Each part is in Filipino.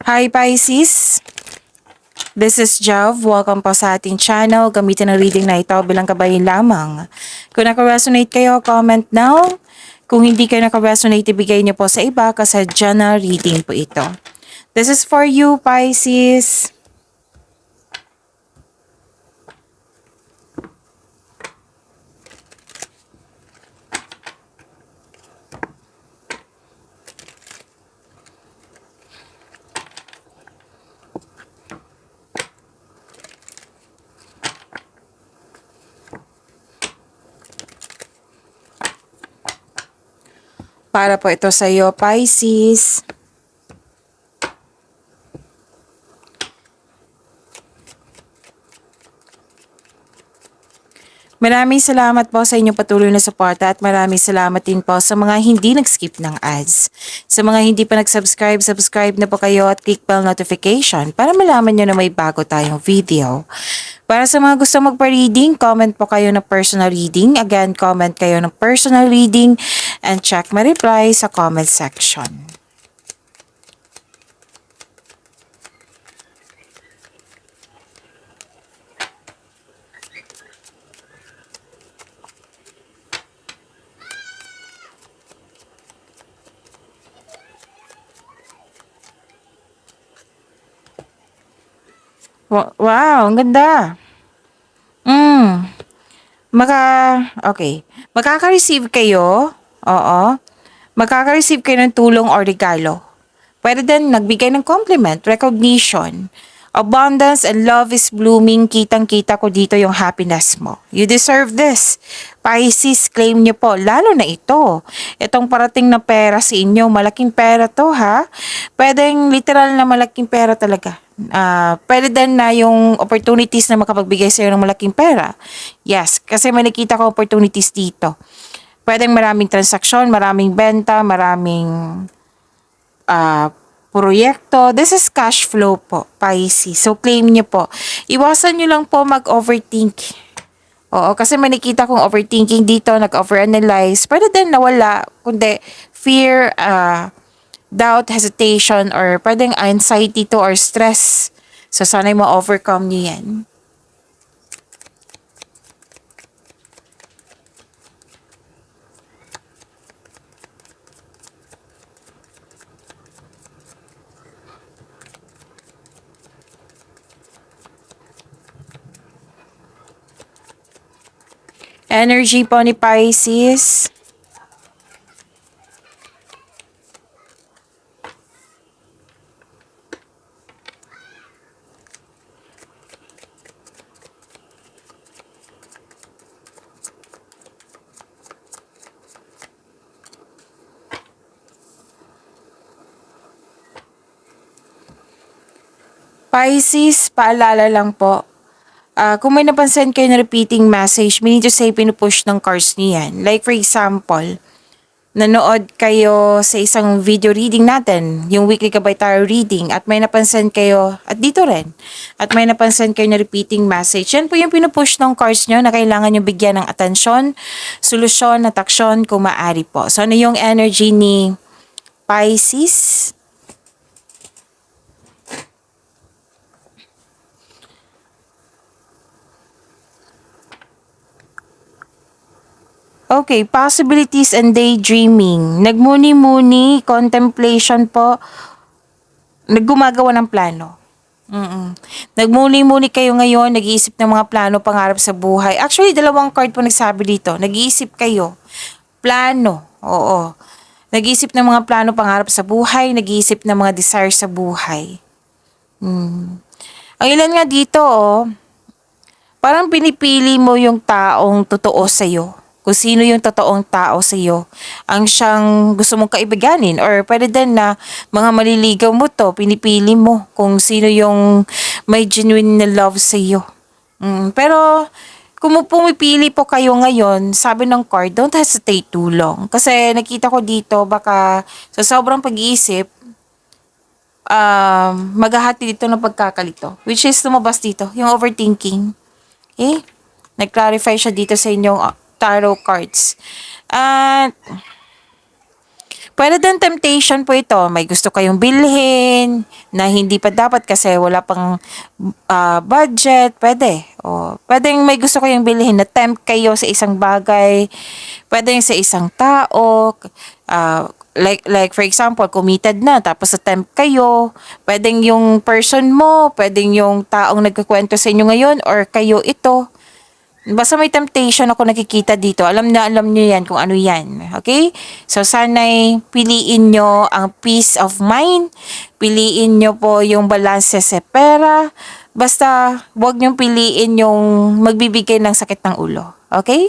Hi Pisces! This is Jav. Welcome po sa ating channel. Gamitin ang reading na ito bilang kabayin lamang. Kung naka-resonate kayo, comment now. Kung hindi kayo naka-resonate, ibigay niyo po sa iba kasi general reading po ito. This is for you, Pisces. Para po ito sa iyo, Pisces. Maraming salamat po sa inyong patuloy na suporta at maraming salamat din po sa mga hindi nag-skip ng ads. Sa mga hindi pa nag-subscribe, subscribe na po kayo at click bell notification para malaman nyo na may bago tayong video. Para sa mga gusto magpa-reading, comment po kayo ng personal reading. Again, comment kayo ng personal reading and check my reply sa comment section. Wow, ang ganda. Mm. Okay. Makaka-receive kayo. Oo. Makaka-receive kayo ng tulong o regalo. Pwede din nagbigay ng compliment, recognition. Abundance and love is blooming. Kitang-kita ko dito yung happiness mo. You deserve this. Pisces, claim nyo po. Lalo na ito. Itong parating na pera sa inyo. Malaking pera to, ha? Pwedeng literal na malaking pera talaga. Pwede din na yung opportunities na makapagbigay sa'yo ng malaking pera. Yes, kasi may nakita ko opportunities dito. Pwedeng maraming transaksyon, maraming benta, maraming proyekto. This is cash flow po, Pisces. So, claim nyo po. Iwasan nyo lang po mag-overthink. Oo, kasi may nakita kong overthinking dito, nag-overanalyze. Pwede din nawala, kundi fear, doubt, hesitation, or pwedeng anxiety to or stress. So, sana'y ma-overcome nyo yan. Energy po ni Pisces. Pisces, paalala lang po. Kung may napansin kayo na repeating message, meaning to say pinupush ng cards niyan. Like for example, nanood kayo sa isang video reading natin, yung weekly Gabay Tarot reading, at may napansin kayo, at dito rin, at may napansin kayo na repeating message. Yan po yung pinupush ng cards nyo na kailangan nyo bigyan ng atensyon, solusyon, at aksyon kung maaari po. So ano yung energy ni Pisces? Okay, possibilities and daydreaming. Nagmuni-muni, contemplation po, naggumagawa ng plano. Nagmuni-muni kayo ngayon, nag-iisip ng mga plano, pangarap sa buhay. Actually, dalawang card po nagsabi dito. Nag-iisip kayo. Plano, oo. Nag-iisip ng mga plano, pangarap sa buhay, nag-iisip ng mga desire sa buhay. Ang ilan nga dito, parang pinipili mo yung taong totoo sa'yo. Kung sino yung totoong tao sa iyo, ang siyang gusto mong kaibiganin, or pwede din na mga maliligaw mo to, pinipili mo kung sino yung may genuine na love sa iyo. Pero kung pumipili po kayo ngayon, sabi ng card, don't hesitate too long. Kasi nakita ko dito, baka sa sobrang pag-iisip, maghahati dito ng pagkakalito. Which is lumabas dito, yung overthinking. Okay? Nag-clarify siya dito sa inyong tarot cards. At Pwede din temptation po ito. May gusto kayong bilhin na hindi pa dapat kasi wala pang budget. Pwede. O, pwedeng may gusto kayong bilhin na tempt kayo sa isang bagay. Pwede sa isang tao. Like for example, committed na tapos sa tempt kayo. Pwedeng yung person mo, pwedeng yung taong nagkukwento sa inyo ngayon or kayo ito. Basta may temptation ako nakikita dito. Alam na alam nyo yan kung ano yan. Okay? So, sana'y piliin nyo ang peace of mind. Piliin nyo po yung balanse sa pera. Basta, huwag nyo piliin yung magbibigay ng sakit ng ulo. Okay?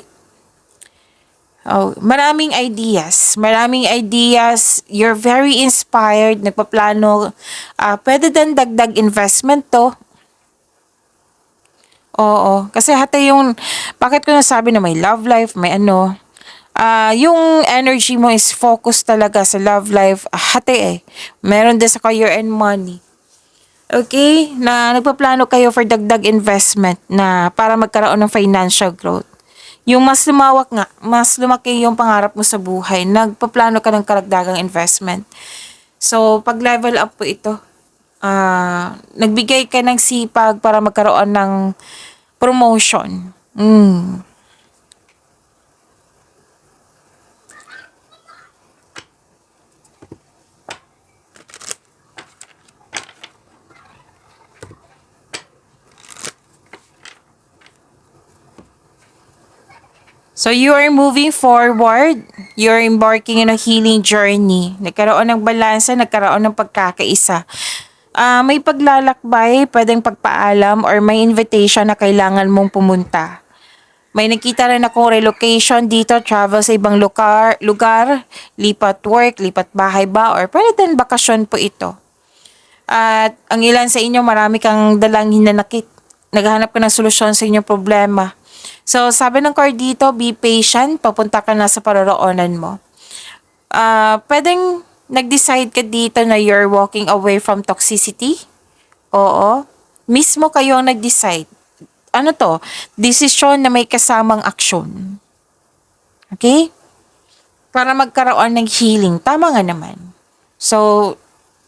Oh, maraming ideas. Maraming ideas. You're very inspired. Nagpaplano. Pwede din dagdag investment to. Oo, kasi hati yung, bakit ko nasabi na may love life, may ano, yung energy mo is focus talaga sa love life, hati eh. Meron din sa career and money. Okay, na nagpaplano kayo for dagdag investment na para magkaroon ng financial growth. Yung mas lumawak nga, mas lumaki yung pangarap mo sa buhay, nagpaplano ka ng karagdagang investment. So, pag level up po ito, nagbigay ka ng sipag para magkaroon ng promotion. So, you are moving forward. You're embarking in a healing journey. Nagkaroon ng balansa, nagkaroon ng pagkakaisa. May paglalakbay, pwedeng pagpaalam, or may invitation na kailangan mong pumunta. May nakita rin akong relocation dito, travel sa ibang lugar, lipat work, lipat bahay ba, or pwede din bakasyon po ito. At ang ilan sa inyo, marami kang dalang hinanakit. Naghahanap ka ng solusyon sa inyong problema. So, sabi ng card dito, be patient, papunta ka na sa paroroonan mo. Pwedeng nag-decide ka dito na you're walking away from toxicity. Oo. Mismo kayo ang nag-decide. Ano to? Desisyon na may kasamang aksyon. Okay? Para magkaroon ng healing. Tama nga naman. So,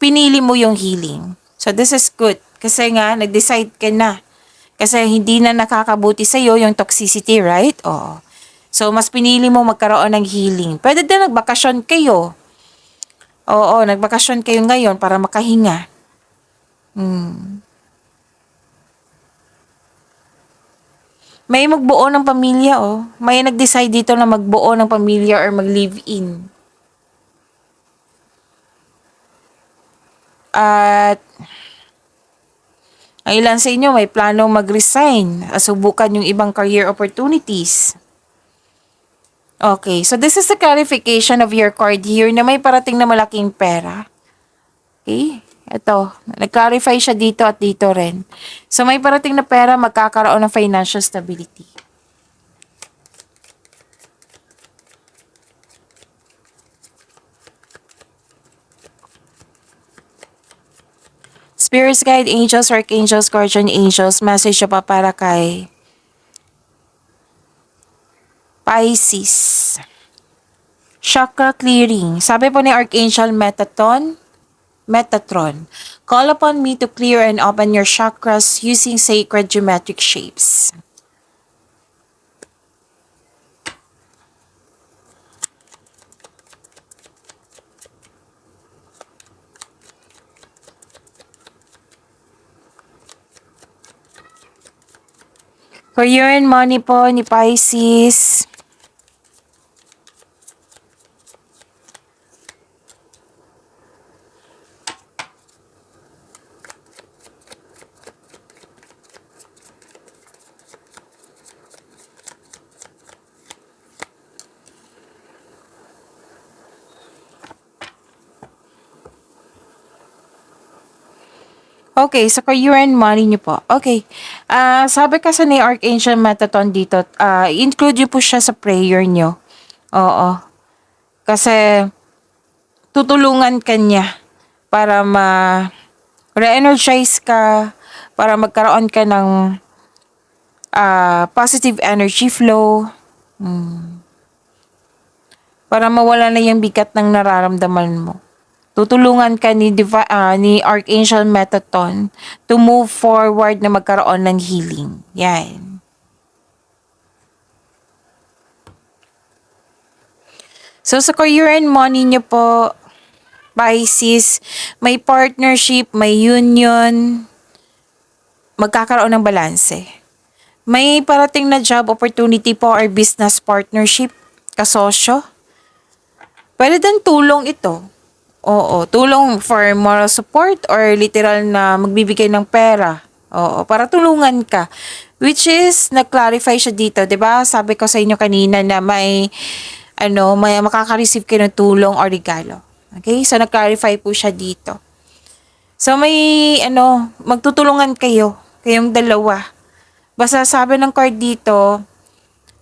pinili mo yung healing. So, this is good. Kasi nga, nag-decide ka na. Kasi hindi na nakakabuti sa'yo yung toxicity, right? Oo. So, mas pinili mo magkaroon ng healing. Pwede din nagbakasyon kayo. Oo, nagbakasyon kayo ngayon para makahinga. May magbuo ng pamilya, oh. May nag-decide dito na magbuo ng pamilya or mag-live-in. At ang ilan sa inyo may plano mag-resign, subukan yung ibang career opportunities. Okay, so this is the clarification of your card here na may parating na malaking pera. Okay, ito, nag-clarify siya dito at dito rin. So may parating na pera, magkakaroon ng financial stability. Spirits, guide, angels, archangels, guardian angels, message pa para kay Pisces. Chakra clearing. Sabi po ni Archangel Metatron, call upon me to clear and open your chakras using sacred geometric shapes. Career and money po ni Pisces. Okay, so career and money niyo po. Okay. Sabi kasi ni Archangel Metatron dito, include niyo po siya sa prayer niyo. Oo. Kasi tutulungan ka niya para re-energize ka, para magkaroon ka ng positive energy flow. para mawala na yung bigat ng nararamdaman mo. Tutulungan ka ni Archangel Metatron to move forward na magkaroon ng healing. Yan. So sa career and money nyo po, Pisces, may partnership, may union, magkakaroon ng balanse. May parating na job opportunity po or business partnership, kasosyo. Pwede din tulong ito. Oo, tulong for moral support or literal na magbibigay ng pera. Oo, para tulungan ka. Which is, nag-clarify siya dito, 'di ba? Sabi ko sa inyo kanina na may makaka-receive kayo ng tulong or regalo. Okay? So, nag-clarify po siya dito. So, magtutulungan kayong dalawa. Basta sabi ng card dito,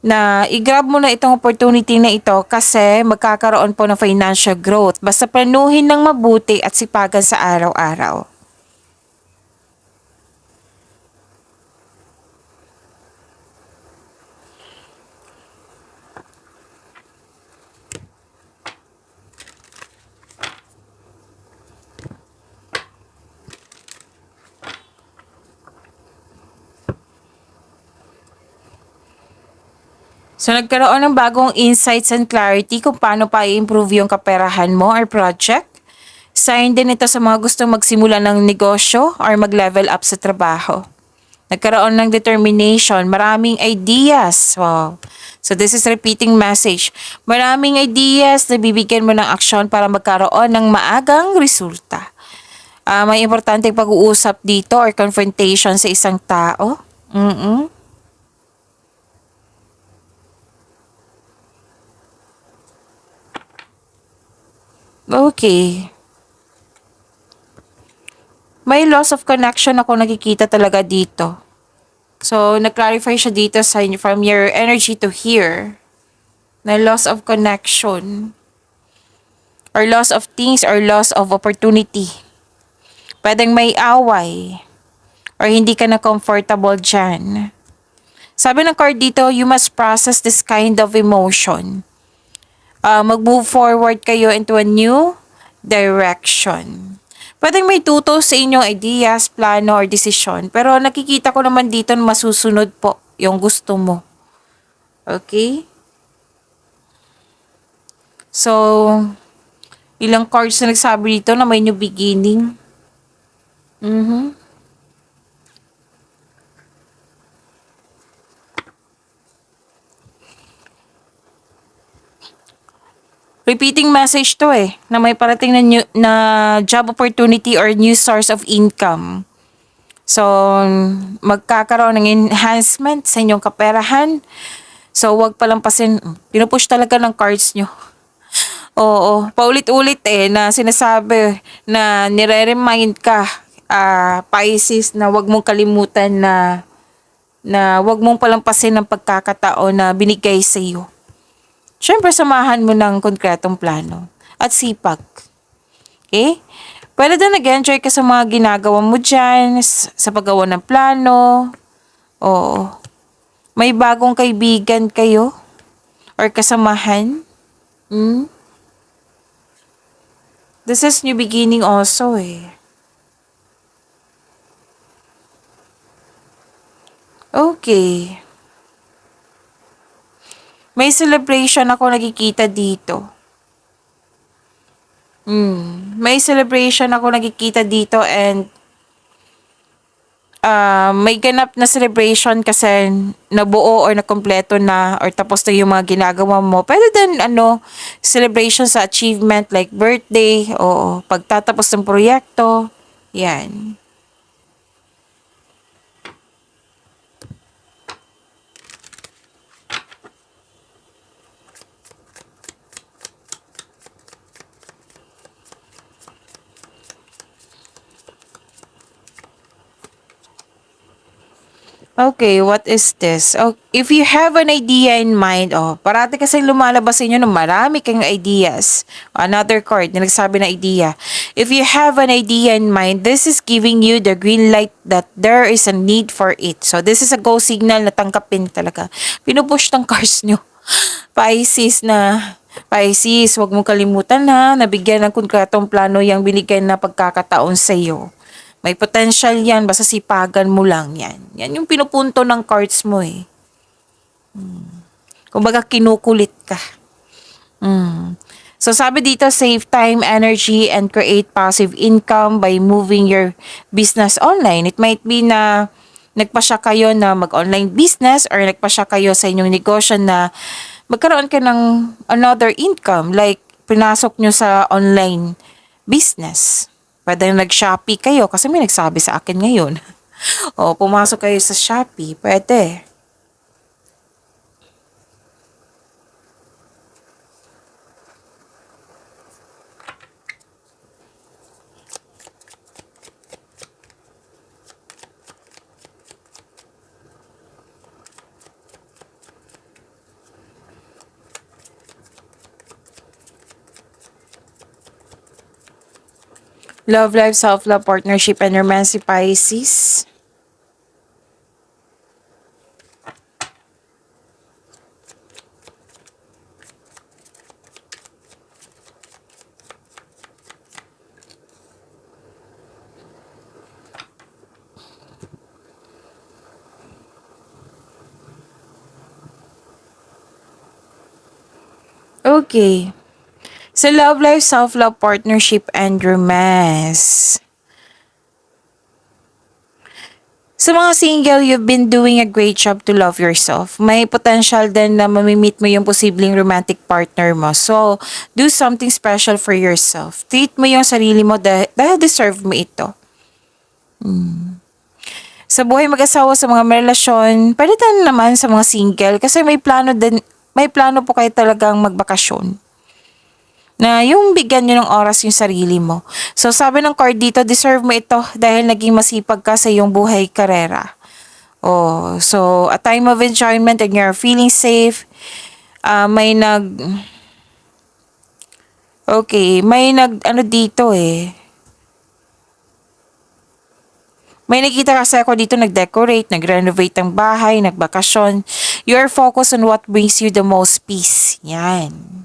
na i-grab mo na itong opportunity na ito kasi magkakaroon po ng financial growth. Basta planuhin ng mabuti at sipagan sa araw-araw. So, nagkaroon ng bagong insights and clarity kung paano pa i-improve yung kaperahan mo or project. Sign din ito sa mga gustong magsimula ng negosyo or mag-level up sa trabaho. Nagkaroon ng determination, maraming ideas. Wow. So, this is repeating message. Maraming ideas na bibigyan mo ng aksyon para magkaroon ng maagang resulta. May importanteng pag-uusap dito or confrontation sa isang tao. Okay. May loss of connection ako nakikita talaga dito. So, nag-clarify siya dito from your energy to here. Na loss of connection. Or loss of things or loss of opportunity. Pwedeng may away. Or hindi ka na comfortable dyan. Sabi ng card dito, you must process this kind of emotion. Mag-move forward kayo into a new direction. Pwedeng may tuto sa inyong ideas, plano, or desisyon. Pero nakikita ko naman dito na masusunod po yung gusto mo. Okay? So, ilang cards na nagsabi dito na may new beginning. Repeating message to na may parating na job opportunity or new source of income. So, magkakaroon ng enhancement sa inyong kaperahan. So, wag palampasin. Pinupush talaga ng cards nyo. Oo, paulit-ulit na sinasabi na nire-remind ka, Pisces, na wag mong kalimutan na wag mong palampasin ng pagkakataon na binigay sa iyo. Siyempre, samahan mo ng konkretong plano at sipag. Okay? Pwede din nag-enjoy ka sa mga ginagawa mo dyan, sa paggawa ng plano. Oo. May bagong kaibigan kayo or kasamahan. This is new beginning also Okay. May celebration ako nakikita dito. May celebration ako nakikita dito and may ganap na celebration kasi nabuo or nakompleto na or tapos na yung mga ginagawa mo. Pwede din celebration sa achievement like birthday o pagtatapos ng proyekto. Yan. Okay, what is this? If you have an idea in mind, parati kasi lumalabas sa inyo na marami kang ideas. Another card na nagsabi na idea. If you have an idea in mind, this is giving you the green light that there is a need for it. So, this is a go signal na tanggapin talaga. Pinupush ng cards nyo. Pisces na Pisces, huwag mong kalimutan ha, nabigyan ng konkretong plano yung binigay na pagkakataon sa iyo. May potential yan, basta sipagan mo lang yan. Yan yung pinupunto ng cards mo eh. Kumbaga kinukulit ka. Mm. So sabi dito, save time, energy, and create passive income by moving your business online. It might be na nagpasya kayo na mag-online business or nagpasya kayo sa inyong negosyo na magkaroon ka ng another income like pinasok nyo sa online business. Pwede nag-Shopee kayo kasi may nagsabi sa akin ngayon. O pumasok kayo sa Shopee, pwede. Love life, self-love, partnership, and romance si Pisces. Okay. So love life, self-love, partnership, and romance. Sa mga single, you've been doing a great job to love yourself. May potential din na mamimit mo yung posibleng romantic partner mo. So, do something special for yourself. Treat mo yung sarili mo dahil deserve mo ito. Sa buhay mag-asawa, sa mga may relasyon, pwede din naman sa mga single kasi may plano po kayo talagang magbakasyon. Na yung bigyan nyo ng oras yung sarili mo. So sabi ng card dito, deserve mo ito dahil naging masipag ka sa iyong buhay karera. Oh, so a time of enjoyment and you're feeling safe. May dito eh. May nakita kasi ako dito nag-decorate, nag-renovate ng bahay, nagbakasyon. You're focused on what brings you the most peace. Yan.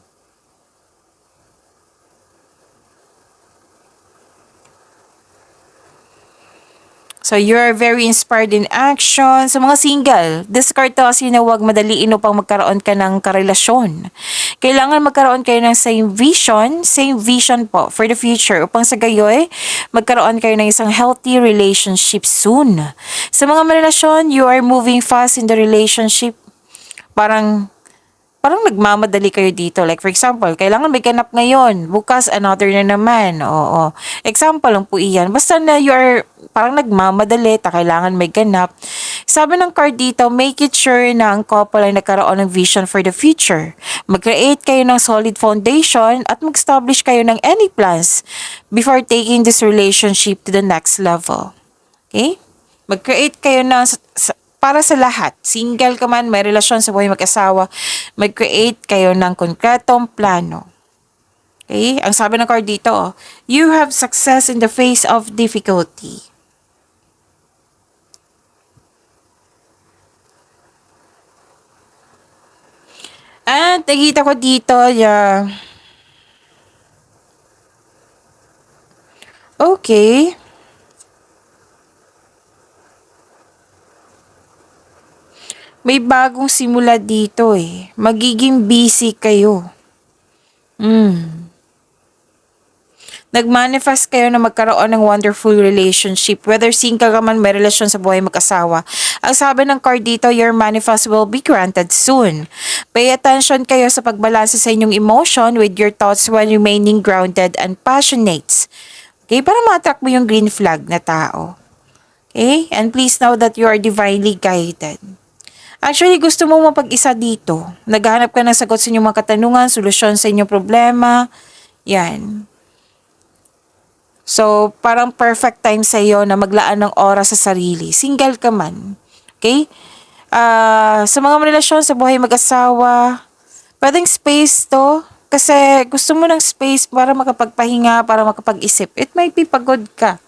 So, you're very inspired in action. Sa mga single, discard to kasi na huwag madaliin upang magkaroon ka ng karelasyon. Kailangan magkaroon kayo ng same vision po for the future upang sa gayoy, magkaroon kayo ng isang healthy relationship soon. Sa mga relasyon, you are moving fast in the relationship. Parang nagmamadali kayo dito. Like for example, kailangan may ganap ngayon. Bukas, another na naman. Oo. Example lang po iyan. Basta na you are parang nagmamadali, kailangan may ganap. Sabi ng card dito, make it sure na ang couple ay nagkaroon ng vision for the future. Mag-create kayo ng solid foundation at mag-establish kayo ng any plans before taking this relationship to the next level. Okay? Mag-create kayo ng para sa lahat, single ka man, may relasyon sa buhay mag-asawa, mag-create kayo ng konkretong plano. Okay? Ang sabi ng card dito, you have success in the face of difficulty. At nakita ko dito, okay. May bagong simula dito eh. Magiging busy kayo. Nag-manifest kayo na magkaroon ng wonderful relationship. Whether single ka man, may relasyon sa buhay mag-asawa. Ang sabi ng card dito, your manifest will be granted soon. Pay attention kayo sa pagbalanse sa inyong emotion with your thoughts while remaining grounded and passionate. Okay? Para ma-attract mo yung green flag na tao. Okay? And please know that you are divinely guided. Actually, gusto mo mapag-isa dito. Naghahanap ka ng sagot sa inyong mga katanungan, solusyon sa inyong problema. Yan. So, parang perfect time sa iyo na maglaan ng oras sa sarili. Single ka man. Okay? Sa mga relasyon, sa buhay mag-asawa, pwedeng space to. Kasi gusto mo ng space para makapagpahinga, para makapag-isip. It might be pagod ka.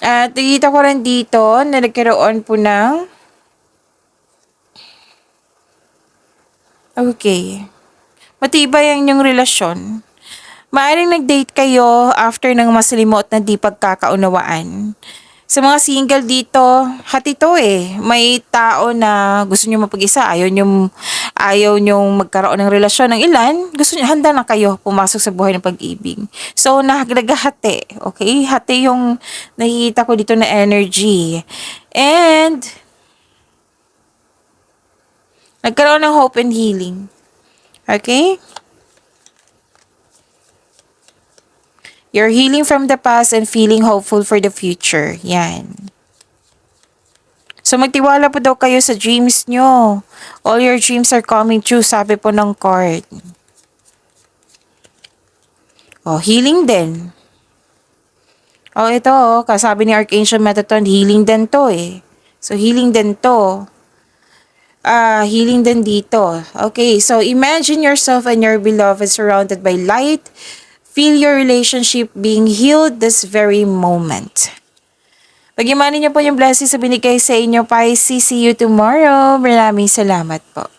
At nakita ko rin dito na nagkaroon po ng Okay. Matibay ang inyong relasyon. Maaring nag-date kayo after ng maslimot na di pagkakaunawaan. Sa mga single dito, hati to eh. May tao na gusto nyo mapag-isa, ayaw nyo magkaroon ng relasyon ng ilan, gusto nyo, handa na kayo pumasok sa buhay ng pag-ibig. So, naghati, okay? Hati yung nakikita ko dito na energy. And, nagkaroon ng hope and healing. Okay? You're healing from the past and feeling hopeful for the future. Yan. So, magtiwala po daw kayo sa dreams nyo. All your dreams are coming true, sabi po ng card. Oh, healing din. Oh, ito, kasabi ni Archangel Metatron, healing din to eh. So, healing din to. Healing din dito. Okay, so imagine yourself and your beloved surrounded by light. Feel your relationship being healed this very moment. Pag-imanin niyo po yung blessings na binigay sa inyo, Pisces. See you tomorrow. Maraming salamat po.